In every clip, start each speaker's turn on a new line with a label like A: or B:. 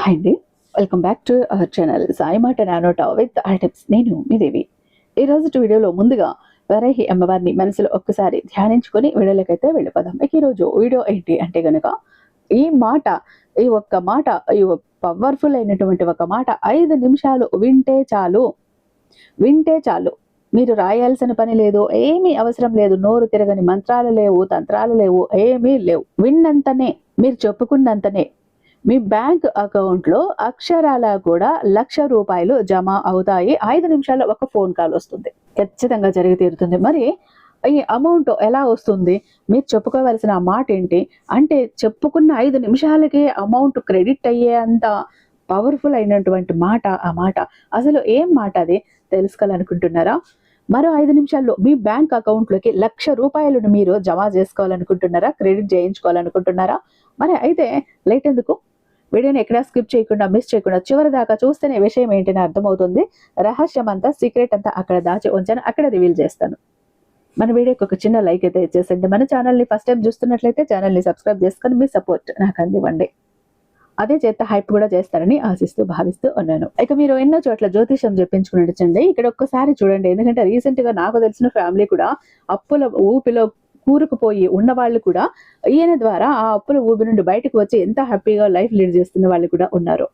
A: Hi అండి, welcome back to our channel Sai మాట నానోట with items. నేను మీ దేవి. ఈరోజు వీడియోలో ముందుగా వరాహి అమ్మవారిని మనసులో ఒక్కసారి ధ్యానించుకొని వీడియోలకైతే వెళ్ళిపోదాం. ఈరోజు వీడియో ఏంటి అంటే గనుక ఈ మాట, ఈ ఒక్క మాట, ఈ పవర్ఫుల్ అయినటువంటి ఒక మాట 5 నిమిషాలు వింటే చాలు. వింటే చాలు. మీరు రాయాల్సిన పని లేదు, ఏమీ అవసరం లేదు. నోరు తిరగని మంత్రాలు లేవు, తంత్రాలు లేవు, ఏమీ లేవు. విన్నంతనే, మీరు చెప్పుకున్నంతనే మీ బ్యాంక్ అకౌంట్లో అక్షరాల కూడా ₹1,00,000 జమ అవుతాయి. 5 నిమిషాల్లో ఒక ఫోన్ కాల్ వస్తుంది. ఖచ్చితంగా జరిగి తీరుతుంది. మరి ఈ అమౌంట్ ఎలా వస్తుంది? మీరు చెప్పుకోవాల్సిన మాట ఏంటి అంటే, చెప్పుకున్న 5 నిమిషాలకే అమౌంట్ క్రెడిట్ అయ్యేంత పవర్ఫుల్ అయినటువంటి మాట ఆ మాట. అసలు ఏం మాట అది తెలుసుకోవాలనుకుంటున్నారా? మరో 5 నిమిషాల్లో మీ బ్యాంక్ అకౌంట్లోకి ₹1,00,000 మీరు జమ చేసుకోవాలనుకుంటున్నారా? క్రెడిట్ చేయించుకోవాలనుకుంటున్నారా? మరి అయితే లేట్ ఎందుకు? వీడియోని ఎక్కడా స్కిప్ చేయకుండా, మిస్ చేయకుండా చివరి దాకా చూస్తేనే విషయం ఏంటని అర్థమవుతుంది. రహస్యం అంతా, సీక్రెట్ అంతా అక్కడ దాచి ఉంచాను, అక్కడ రివీల్ చేస్తాను. మన వీడియోకి ఒక చిన్న లైక్ అయితే ఇచ్చేసండి. మన ఛానల్ని ఫస్ట్ టైం చూస్తున్నట్లయితే ఛానల్ని సబ్స్క్రైబ్ చేసుకొని మీ సపోర్ట్ నాకు అందివ్వండి. అదే చేత హైప్ కూడా చేస్తారని ఆశిస్తూ భావిస్తూ ఉన్నాను. ఇక మీరు ఎన్నో చోట్ల జ్యోతిషం చెప్పించుకుని ఇక్కడ ఒక్కసారి చూడండి. ఎందుకంటే రీసెంట్ గా నాకు తెలిసిన ఫ్యామిలీ కూడా అప్పుల ఊపిలో కూరుకుపోయి ఉన్న వాళ్ళు కూడా ఈయన ద్వారా ఆ అప్పుల ఊబి నుండి బయటకు వచ్చి ఎంత హ్యాపీగా లైఫ్ లీడ్ చేస్తున్న వాళ్ళు కూడా ఉన్నారు.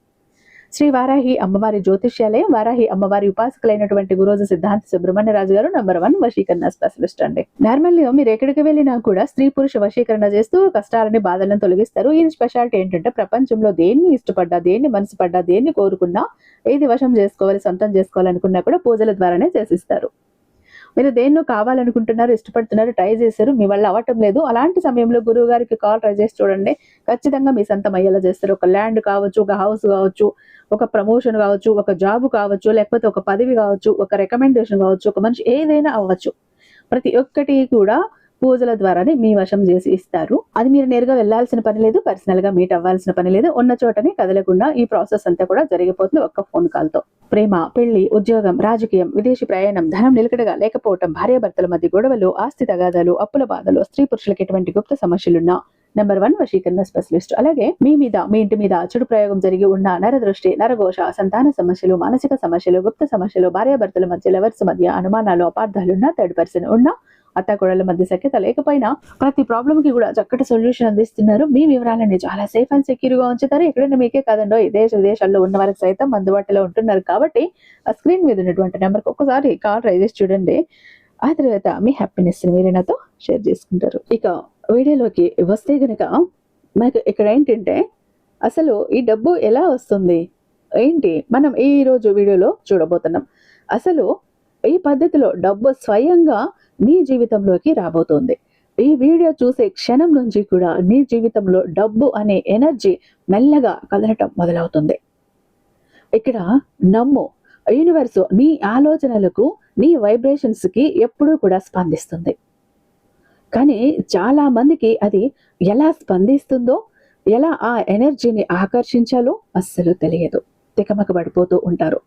A: శ్రీ వారాహి అమ్మవారి జ్యోతిష్యాలయం, వారాహి అమ్మవారి ఉపాసకులైనటువంటి గురూజీ సిద్ధాంత సుబ్రహ్మణ్యరాజు గారు #1 వశీకరణ స్పెషలిస్ట్ అండి. నార్మల్గా మీరు ఎక్కడికి వెళ్ళినా కూడా స్త్రీ పురుష వశీకరణ చేస్తూ కష్టాలని, బాధలను తొలగిస్తారు. ఈయన స్పెషాలిటీ ఏంటంటే, ప్రపంచంలో దేన్ని ఇష్టపడ్డా, దేన్ని మనసు పడ్డా, దేన్ని కోరుకున్నా, ఏది వశం చేసుకోవాలి, సొంతం చేసుకోవాలనుకున్నా కూడా పూజల ద్వారానే చేసిస్తారు. మీరు దేన్నో కావాలనుకుంటున్నారు, ఇష్టపడుతున్నారు, ట్రై చేశారు, మీ వల్ల అవ్వటం లేదు. అలాంటి సమయంలో గురువు గారికి కాల్ ట్రై చేసి చూడండి. ఖచ్చితంగా మీ సొంతం అయ్యేలా చేస్తారు. ఒక ల్యాండ్ కావచ్చు, ఒక హౌస్ కావచ్చు, ఒక ప్రమోషన్ కావచ్చు, ఒక జాబ్ కావచ్చు, లేకపోతే ఒక పదవి కావచ్చు, ఒక రికమెండేషన్ కావచ్చు, ఒక మనిషి ఏదైనా అవ్వచ్చు. ప్రతి ఒక్కటి కూడా పూజల ద్వారానే మీ వశం చేసి ఇస్తారు. అది మీరు నేరుగా వెళ్లాల్సిన పని లేదు, పర్సనల్ గా మీట్ అవ్వాల్సిన పని లేదు. ఉన్న చోటనే కదలకుండా ఈ ప్రాసెస్ అంతా కూడా జరిగిపోతుంది ఒక్క ఫోన్ కాల్ తో. ప్రేమ, పెళ్లి, ఉద్యోగం, రాజకీయం, విదేశీ ప్రయాణం, ధనం నిలకడగా లేకపోవటం, భార్యాభర్తల మధ్య గొడవలు, ఆస్తి తగాదాలు, అప్పుల బాధలు, స్త్రీ పురుషులకు ఎటువంటి గుప్త సమస్యలున్నా #1 వశీకరణ స్పెషలిస్ట్. అలాగే మీ మీద, మీ ఇంటి మీద చెడు ప్రయోగం జరిగి ఉన్న నరదృష్టి, నరఘోష, సంతాన సమస్యలు, మానసిక సమస్యలు, గుప్త సమస్యలు, భార్యాభర్తల మధ్య, లవర్స్ మధ్య అనుమానాలు, అపార్థాలున్నా, థర్డ్ పర్సన్ ఉన్నా, అత్తాకోడళ్ళ మధ్య సఖ్యత లేకపోయినా ప్రతి ప్రాబ్లం కి కూడా చక్కటి సొల్యూషన్ అందిస్తున్నారు. మీ వివరాలన్నీ చాలా సేఫ్ అండ్ సెక్యూర్ గా ఉంచుతారు. ఎక్కడైనా మీకే కాదండో, విదేశాల్లో ఉన్న వారికి సైతం అందుబాటులో ఉంటున్నారు. కాబట్టి ఆ స్క్రీన్ మీద ఉన్నటువంటి నెంబర్కి ఒక్కసారి కాల్ ట్రై చేసి చూడండి. ఆ తర్వాత మీ హ్యాపీనెస్ మీరే నాతో షేర్ చేసుకుంటారు. ఇక వీడియోలోకి వస్తే గనక మనకు ఇక్కడ ఏంటంటే, అసలు ఈ డబ్బు ఎలా వస్తుంది ఏంటి మనం ఈ రోజు వీడియోలో చూడబోతున్నాం. అసలు ఈ పద్ధతిలో డబ్బు స్వయంగా నీ జీవితంలోకి రాబోతోంది. ఈ వీడియో చూసే క్షణం నుంచి కూడా నీ జీవితంలో డబ్బు అనే ఎనర్జీ మెల్లగా కదలటం మొదలవుతుంది. ఇక్కడ నమ్ము, యూనివర్స్ నీ ఆలోచనలకు, నీ వైబ్రేషన్స్ కి ఎప్పుడూ కూడా స్పందిస్తుంది. కానీ చాలా మందికి అది ఎలా స్పందిస్తుందో, ఎలా ఆ ఎనర్జీని ఆకర్షించాలో అస్సలు తెలియదు. తికమక పడిపోతూ ఉంటారు.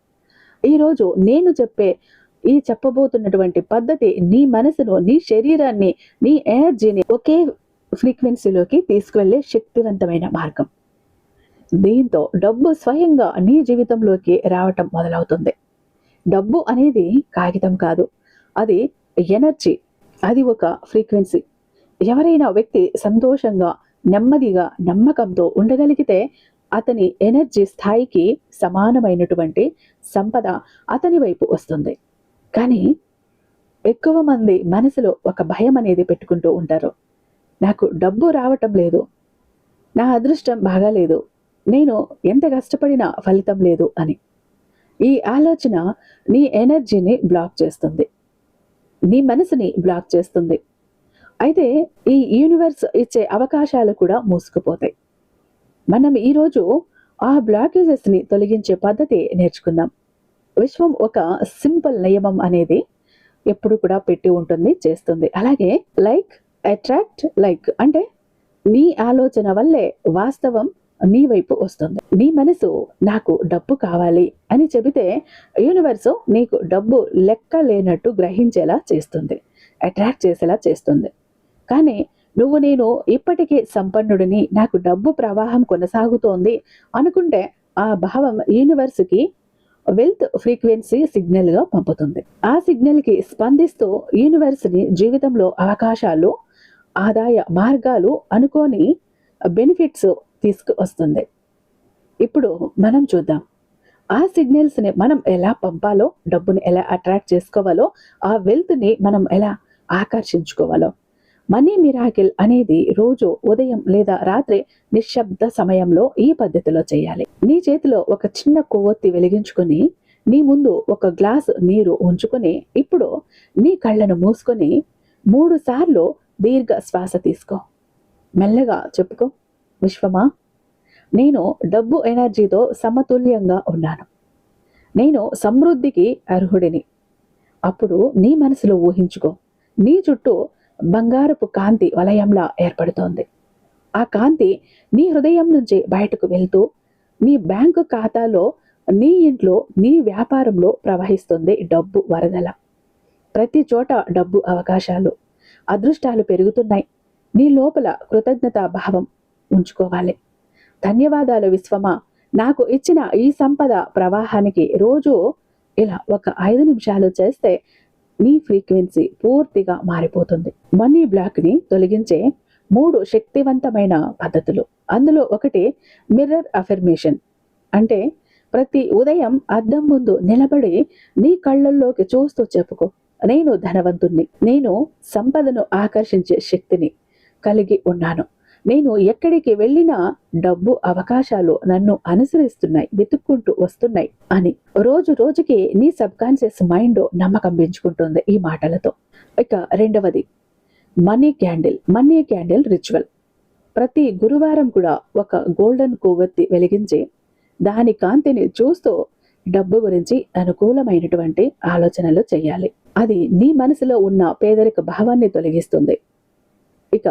A: ఈరోజు నేను చెప్పబోతున్నటువంటి పద్ధతి నీ మనసును, నీ శరీరాన్ని, నీ ఎనర్జీని ఒకే ఫ్రీక్వెన్సీలోకి తీసుకువెళ్లే శక్తివంతమైన మార్గం. దీంతో డబ్బు స్వయంగా నీ జీవితంలోకి రావటం మొదలవుతుంది. డబ్బు అనేది కాగితం కాదు, అది ఎనర్జీ, అది ఒక ఫ్రీక్వెన్సీ. ఎవరైనా వ్యక్తి సంతోషంగా, నెమ్మదిగా, నమ్మకంతో ఉండగలిగితే అతని ఎనర్జీ స్థాయికి సమానమైనటువంటి సంపద అతని వైపు వస్తుంది. కానీ ఎక్కువ మంది మనసులో ఒక భయం అనేది పెట్టుకుంటూ ఉంటారు. నాకు డబ్బు రావటం లేదు, నా అదృష్టం బాగాలేదు, నేను ఎంత కష్టపడినా ఫలితం లేదు అని. ఈ ఆలోచన నీ ఎనర్జీని బ్లాక్ చేస్తుంది, నీ మనసుని బ్లాక్ చేస్తుంది. అయితే ఈ యూనివర్స్ ఇచ్చే అవకాశాలు కూడా మూసుకుపోతాయి. మనం ఈరోజు ఆ బ్లాకేజెస్ని తొలగించే పద్ధతి నేర్చుకుందాం. విశ్వం ఒక సింపుల్ నియమం అనేది ఎప్పుడు కూడా పెట్టి ఉంటుంది, చేస్తుంది. అలాగే లైక్ అట్రాక్ట్ లైక్, అంటే నీ ఆలోచన వల్లే వాస్తవం నీ వైపు వస్తుంది. నీ మనసు నాకు డబ్బు కావాలి అని చెబితే యూనివర్స్ నీకు డబ్బు లెక్క లేనట్టు గ్రహించేలా చేస్తుంది, అట్రాక్ట్ చేసేలా చేస్తుంది. కానీ నేను ఇప్పటికే సంపన్నుడిని, నాకు డబ్బు ప్రవాహం కొనసాగుతోంది అనుకుంటే ఆ భావం యూనివర్స్కి వెల్త్ ఫ్రీక్వెన్సీ సిగ్నల్గా పంపుతుంది. ఆ సిగ్నల్కి స్పందిస్తూ యూనివర్స్ని జీవితంలో అవకాశాలు, ఆదాయ మార్గాలు, అనుకోని బెనిఫిట్స్ తీసుకువస్తుంది. ఇప్పుడు మనం చూద్దాం ఆ సిగ్నల్స్ని మనం ఎలా పంపాలో, డబ్బుని ఎలా అట్రాక్ట్ చేసుకోవాలో, ఆ వెల్త్ని మనం ఎలా ఆకర్షించుకోవాలో. మనీ మిరాకిల్ అనేది రోజు ఉదయం లేదా రాత్రి నిశ్శబ్ద సమయంలో ఈ పద్ధతిలో చేయాలి. నీ చేతిలో ఒక చిన్న కొవ్వొత్తి వెలిగించుకొని, నీ ముందు ఒక గ్లాసు నీరు ఉంచుకొని, ఇప్పుడు నీ కళ్ళను మూసుకొని 3 సార్లు దీర్ఘ శ్వాస తీసుకో. మెల్లగా చెప్పుకో, విశ్వమా, నేను డబ్బు ఎనర్జీతో సమతుల్యంగా ఉన్నాను. నేను సమృద్ధికి అర్హుడిని. అప్పుడు నీ మనసులో ఊహించుకో, నీ చుట్టూ బంగారపు కాంతి వలయంలా ఏర్పడుతోంది. ఆ కాంతి నీ హృదయం నుంచి బయటకు వెళ్తూ నీ బ్యాంకు ఖాతాలో, నీ ఇంట్లో, నీ వ్యాపారంలో ప్రవహిస్తుంది డబ్బు వరదల. ప్రతి చోట డబ్బు అవకాశాలు, అదృష్టాలు పెరుగుతున్నాయి. నీ లోపల కృతజ్ఞతా భావం ఉంచుకోవాలి. ధన్యవాదాలు విశ్వమా, నాకు ఇచ్చిన ఈ సంపద ప్రవాహానికి. రోజు ఇలా ఒక 5 నిమిషాలు చేస్తే నీ ఫ్రీక్వెన్సీ పూర్తిగా మారిపోతుంది. మనీ బ్లాక్ని తొలగించే 3 శక్తివంతమైన పద్ధతులు. అందులో ఒకటి మిర్రర్ అఫర్మేషన్. అంటే ప్రతి ఉదయం అద్దం ముందు నిలబడి నీ కళ్ళల్లోకి చూస్తూ చెప్పుకో, నేను ధనవంతుణ్ణి, నేను సంపదను ఆకర్షించే శక్తిని కలిగి ఉన్నాను, నేను ఎక్కడికి వెళ్ళినా డబ్బు అవకాశాలు నన్ను అనుసరిస్తున్నాయి, వెతుక్కుంటూ వస్తున్నాయి అని. రోజు రోజుకి నీ సబ్ కాన్షియస్ మైండ్ నమ్మకం పెంచుకుంటుంది ఈ మాటలతో. ఇక రెండవది మనీ క్యాండిల్ రిచువల్. ప్రతి గురువారం కూడా ఒక గోల్డెన్ కొవ్వొత్తి వెలిగించి దాని కాంతిని చూస్తూ డబ్బు గురించి అనుకూలమైనటువంటి ఆలోచనలు చేయాలి. అది నీ మనసులో ఉన్న పేదరిక భావాన్ని తొలగిస్తుంది. ఇక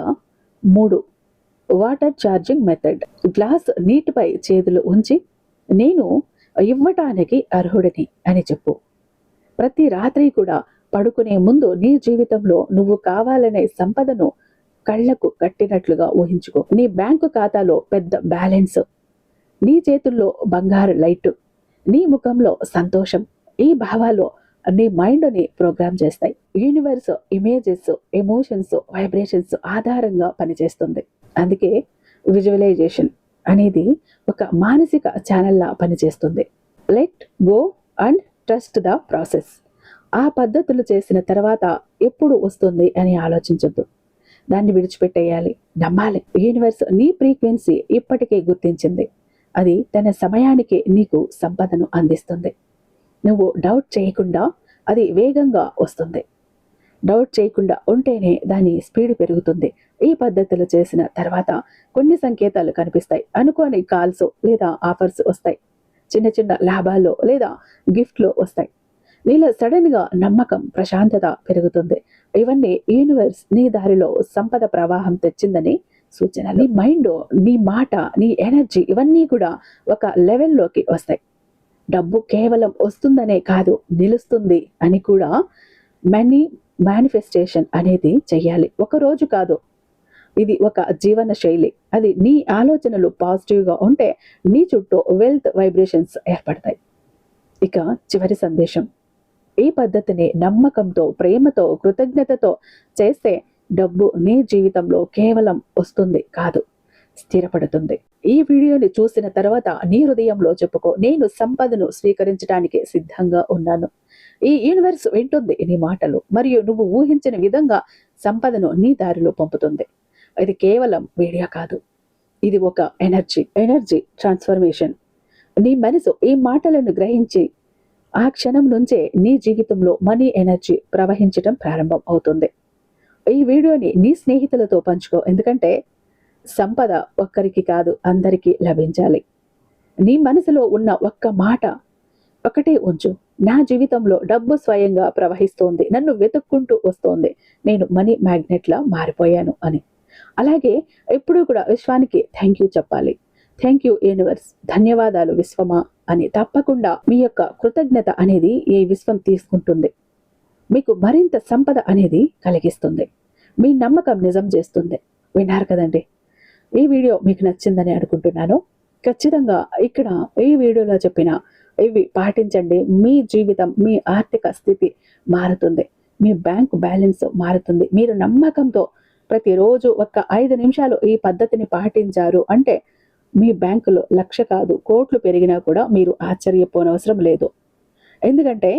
A: 3 వాటర్ ఛార్జింగ్ మెథడ్. గ్లాస్ నీటిపై చేతులు ఉంచి, నేను ఇవ్వటానికి అర్హుడిని అని చెప్పు. ప్రతి రాత్రి కూడా పడుకునే ముందు నీ జీవితంలో నువ్వు కావాలనే సంపదను కళ్లకు కట్టినట్లుగా ఊహించుకో. నీ బ్యాంకు ఖాతాలో పెద్ద బ్యాలెన్స్, నీ చేతుల్లో బంగారు లైట్, నీ ముఖంలో సంతోషం. ఈ భావాలు నీ మైండ్ని ప్రోగ్రామ్ చేస్తాయి. యూనివర్స్ ఇమేజెస్, ఎమోషన్స్, వైబ్రేషన్స్ ఆధారంగా పనిచేస్తుంది. అందుకే విజువలైజేషన్ అనేది ఒక మానసిక ఛానల్లా పనిచేస్తుంది. Let go and trust the process. ఆ పద్ధతులు చేసిన తర్వాత ఎప్పుడు వస్తుంది అని ఆలోచించొద్దు. దాన్ని విడిచిపెట్టేయాలి, నమ్మాలి. యూనివర్స్ నీ ఫ్రీక్వెన్సీ ఇప్పటికే గుర్తించింది. అది తన సమయానికి నీకు సంపదను అందిస్తుంది. నువ్వు డౌట్ చేయకుండా అది వేగంగా వస్తుంది. డౌట్ చేయకుండా ఉంటేనే దాని స్పీడ్ పెరుగుతుంది. ఈ పద్ధతులు చేసిన తర్వాత కొన్ని సంకేతాలు కనిపిస్తాయి. అనుకోని కాల్స్ లేదా ఆఫర్స్ వస్తాయి. చిన్న చిన్న లాభాలు లేదా గిఫ్ట్లు వస్తాయి. నీలో సడన్ గా నమ్మకం, ప్రశాంతత పెరుగుతుంది. ఇవన్నీ యూనివర్స్ నీ దారిలో సంపద ప్రవాహం తెచ్చిందని సూచనలు. నీ మైండ్, నీ మాట, నీ ఎనర్జీ ఇవన్నీ కూడా ఒక లెవెల్లోకి వస్తాయి. డబ్బు కేవలం వస్తుందనే కాదు, నిలుస్తుంది అని కూడా మనీ మేనిఫెస్టేషన్ అనేది చెయ్యాలి. ఒక రోజు కాదు, ఇది ఒక జీవన శైలి. అది నీ ఆలోచనలు పాజిటివ్గా ఉంటే నీ చుట్టూ వెల్త్ వైబ్రేషన్స్ ఏర్పడతాయి. ఇక చివరి సందేశం, ఈ పద్ధతిని నమ్మకంతో, ప్రేమతో, కృతజ్ఞతతో చేస్తే డబ్బు నీ జీవితంలో కేవలం వస్తుంది కాదు, స్థిరపడుతుంది. ఈ వీడియోని చూసిన తర్వాత నీ హృదయంలో చెప్పుకో, నేను సంపదను స్వీకరించడానికి సిద్ధంగా ఉన్నాను. ఈ యూనివర్స్ వింటుంది నీ మాటలు మరియు నువ్వు ఊహించిన విధంగా సంపదను నీ దారిలో పంపుతుంది. ఇది కేవలం వీడియో కాదు, ఇది ఒక ఎనర్జీ ట్రాన్స్ఫర్మేషన్. నీ మనసు ఈ మాటలను గ్రహించి ఆ క్షణం నుంచే నీ జీవితంలో మనీ ఎనర్జీ ప్రవహించడం ప్రారంభం అవుతుంది. ఈ వీడియోని నీ స్నేహితులతో పంచుకో, ఎందుకంటే సంపద ఒక్కరికి కాదు, అందరికీ లభించాలి. నీ మనసులో ఉన్న ఒక్క మాట ఒకటే ఉంచు, నా జీవితంలో డబ్బు స్వయంగా ప్రవహిస్తోంది, నన్ను వెతుక్కుంటూ వస్తోంది, నేను మనీ మ్యాగ్నెట్లా మారిపోయాను అని. అలాగే ఎప్పుడూ కూడా విశ్వానికి థ్యాంక్ యూ చెప్పాలి. థ్యాంక్ యూ యూనివర్స్, ధన్యవాదాలు విశ్వమా అని. తప్పకుండా మీ యొక్క కృతజ్ఞత అనేది ఈ విశ్వం తీసుకుంటుంది. మీకు మరింత సంపద అనేది కలిగిస్తుంది. మీ నమ్మకం నిజం చేస్తుంది. విన్నారు కదండి. ఈ వీడియో మీకు నచ్చిందని అనుకుంటున్నాను. ఖచ్చితంగా ఇక్కడ ఈ వీడియోలో చెప్పిన ఇవి పాటించండి. మీ జీవితం, మీ ఆర్థిక స్థితి మారుతుంది. మీ బ్యాంకు బ్యాలెన్స్ మారుతుంది. మీరు నమ్మకంతో ప్రతిరోజు ఒక్క 5 నిమిషాలు ఈ పద్ధతిని పాటించారు అంటే మీ బ్యాంకులో 1,00,000 కాదు కోట్లు పెరిగినా కూడా మీరు ఆశ్చర్యపోనవసరం లేదు. ఎందుకంటే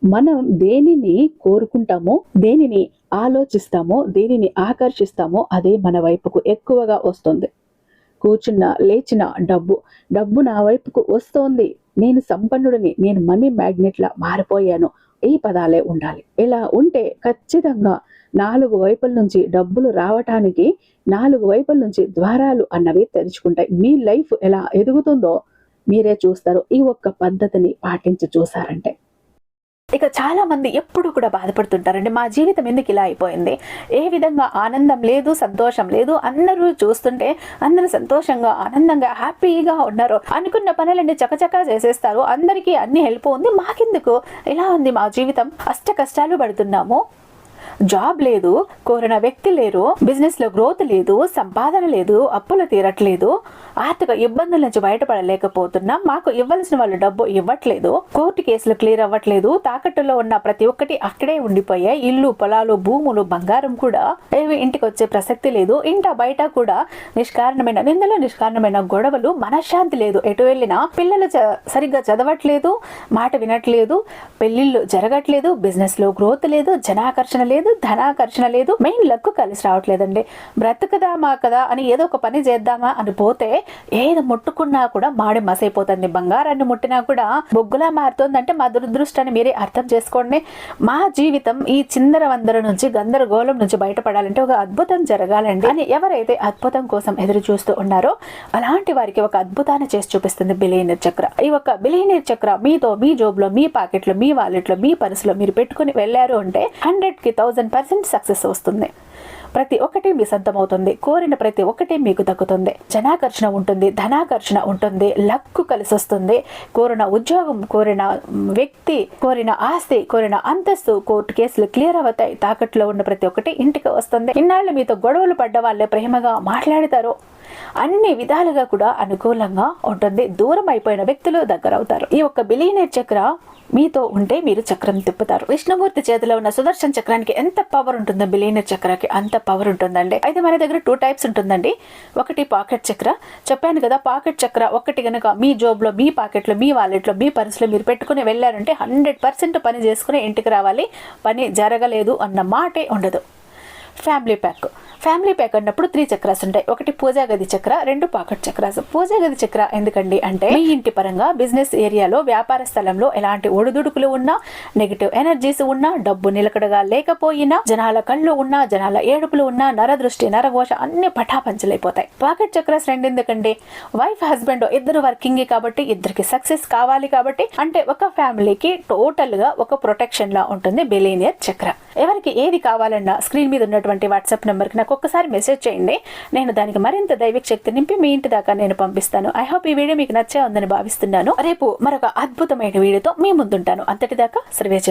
A: మనం దేనిని కోరుకుంటామో, దేనిని ఆలోచిస్తామో, దేనిని ఆకర్షిస్తామో అదే మన వైపుకు ఎక్కువగా వస్తుంది. కూర్చున్న లేచిన డబ్బు నా వైపుకు వస్తోంది, నేను సంపన్నుడిని, నేను మనీ మ్యాగ్నెట్లా మారిపోయాను, ఈ పదాలే ఉండాలి. ఇలా ఉంటే ఖచ్చితంగా 4 వైపుల నుంచి డబ్బులు రావటానికి 4 వైపుల నుంచి ద్వారాలు అన్నవి తెరుచుకుంటాయి. మీ లైఫ్ ఎలా ఎదుగుతుందో మీరే చూస్తారు ఈ ఒక్క పద్ధతిని పాటించి చూసారంటే. ఇక చాలా మంది ఎప్పుడు కూడా బాధపడుతుంటారండి, మా జీవితం ఎందుకు ఇలా అయిపోయింది, ఏ విధంగా ఆనందం లేదు, సంతోషం లేదు, అందరూ చూస్తుంటే అందరూ సంతోషంగా ఆనందంగా హ్యాపీగా ఉన్నారు, అనుకున్న పనులన్నీ చకచకా చేసేస్తారు, అందరికీ అన్ని హెల్ప్ ఉంది, మాకెందుకు ఇలా ఉంది మా జీవితం, అష్ట కష్టాలు పడుతున్నాము, జాబ్ లేదు, కోరిన వ్యక్తి లేరు, బిజినెస్ లో గ్రోత్ లేదు, సంపాదన లేదు, అప్పులు తీరట్లేదు, ఆర్థిక ఇబ్బందుల నుంచి బయటపడలేకపోతున్నాం, మాకు ఇవ్వాల్సిన వాళ్ళు డబ్బు ఇవ్వట్లేదు, కోర్టు కేసులు క్లియర్ అవ్వట్లేదు, తాకట్టులో ఉన్న ప్రతి ఒక్కటి అక్కడే ఉండిపోయాయి, ఇల్లు పొలాలు భూములు బంగారం కూడా ఏవి ఇంటికి వచ్చే ప్రసక్తి లేదు, ఇంట బయట కూడా నిష్కారణమైన నిందలు, నిష్కారణమైన గొడవలు, మనశ్శాంతి లేదు, ఎటు వెళ్ళినా పిల్లలు సరిగ్గా చదవట్లేదు, మాట వినట్లేదు, పెళ్లిళ్ళు జరగట్లేదు, బిజినెస్ లో గ్రోత్ లేదు, జనాకర్షణ లేదు, ధనాకర్షణ లేదు, మెయిన్ లక్కు కలిసి రావట్లేదండి. బ్రతుకుదామా కదా అని ఏదో ఒక పని చేద్దామా అని పోతే ఏది ముట్టుకున్నా కూడా మాడి మసైపోతుంది, బంగారాన్ని ముట్టినా కూడా బొగ్గులా మారుతుందంటే మా దురదృష్టాన్ని మీరే అర్థం చేసుకోండి. మా జీవితం ఈ చిందర వందర నుంచి గందరగోళం నుంచి బయటపడాలంటే ఒక అద్భుతం జరగాలండి అని ఎవరైతే అద్భుతం కోసం ఎదురు చూస్తూ ఉన్నారో అలాంటి వారికి ఒక అద్భుతాన్ని చేసి చూపిస్తుంది బిలియనీర్ చక్ర. ఈ ఒక బిలియనీర్ చక్ర మీతో, మీ జోబులో, మీ పాకెట్లో, మీ వాలెట్లో, మీ పర్సులో మీరు పెట్టుకుని వెళ్ళారు అంటే 100కి 1000% సక్సెస్ వస్తుంది. ప్రతి ఒక్కటి మీ సొంతమవుతుంది, కోరిన ప్రతి ఒక్కటి మీకు దక్కుతుంది, జనాకర్షణ ఉంటుంది, ధనాకర్షణ ఉంటుంది, లక్కు కలిసి వస్తుంది, కోరిన ఉద్యోగం, కోరిన వ్యక్తి, కోరిన ఆస్తి, కోరిన అంతస్తు, కోర్టు కేసులు క్లియర్ అవుతాయి, తాకట్లో ఉన్న ప్రతి ఒక్కటి ఇంటికి వస్తుంది, ఇన్నాళ్ళు మీతో గొడవలు పడ్డ వాళ్ళే ప్రేమగా మాట్లాడతారు, అన్ని విధాలుగా కూడా అనుకూలంగా ఉంటుంది, దూరం అయిపోయిన వ్యక్తులు దగ్గర అవుతారు. ఈ ఒక్క బిలియనీర్ చక్ర మీతో ఉంటే మీరు చక్రం తిప్పుతారు. విష్ణుమూర్తి చేతిలో ఉన్న సుదర్శన చక్రానికి ఎంత పవర్ ఉంటుందో బిలియనీర్ చక్రకి అంత పవర్ ఉంటుందండి. అయితే మన దగ్గర 2 టైప్స్ ఉంటుందండి. ఒకటి పాకెట్ చక్ర, చెప్పాను కదా, పాకెట్ చక్ర ఒకటి కనుక మీ జోబులో, మీ పాకెట్లో, మీ వాలెట్లో, మీ పర్సులో మీరు పెట్టుకుని వెళ్ళారంటే 100% పని చేసుకుని ఇంటికి రావాలి, పని జరగలేదు అన్న మాటే ఉండదు. ఫ్యామిలీ ప్యాక్ అన్నప్పుడు 3 చక్రాస్ ఉంటాయి. ఒకటి పూజా గది చక్ర, 2 పాకెట్ చక్రాస్. పూజా గది చక్ర ఎందుకండి అంటే మీ ఇంటి పరంగా, బిజినెస్ ఏరియాలో, వ్యాపార స్థలంలో ఎలాంటి ఒడిదుడుకులు ఉన్నా, నెగిటివ్ ఎనర్జీస్ ఉన్నా, డబ్బు నిలకడగా లేకపోయినా, జనాల కళ్ళు ఉన్నా, జనాల ఏడుపులు ఉన్నా, నరదృష్టి, నరఘోష అన్ని పటాపంచలైపోతాయి. పాకెట్ చక్రాస్ 2 ఎందుకండి, వైఫ్ హస్బెండ్ ఇద్దరు వర్కింగ్ కాబట్టి, ఇద్దరికి సక్సెస్ కావాలి కాబట్టి, అంటే ఒక ఫ్యామిలీకి టోటల్ గా ఒక ప్రొటెక్షన్ లా ఉంటుంది బిలియనీర్ చక్ర. ఎవరికి ఏది కావాలన్నా స్క్రీన్ మీద ఉన్నటువంటి వాట్సాప్ నెంబర్ కి నాకు ఒక్కసారి మెసేజ్ చేయండి, నేను దానికి మరింత దైవిక శక్తి నింపి మీ ఇంటి దాకా నేను పంపిస్తాను. ఐ హోప్ ఈ వీడియో మీకు నచ్చే ఉందని భావిస్తున్నాను. రేపు మరొక అద్భుతమైన వీడియోతో మీ ముందుంటాను. అంతటిదాకా సర్వేజన్.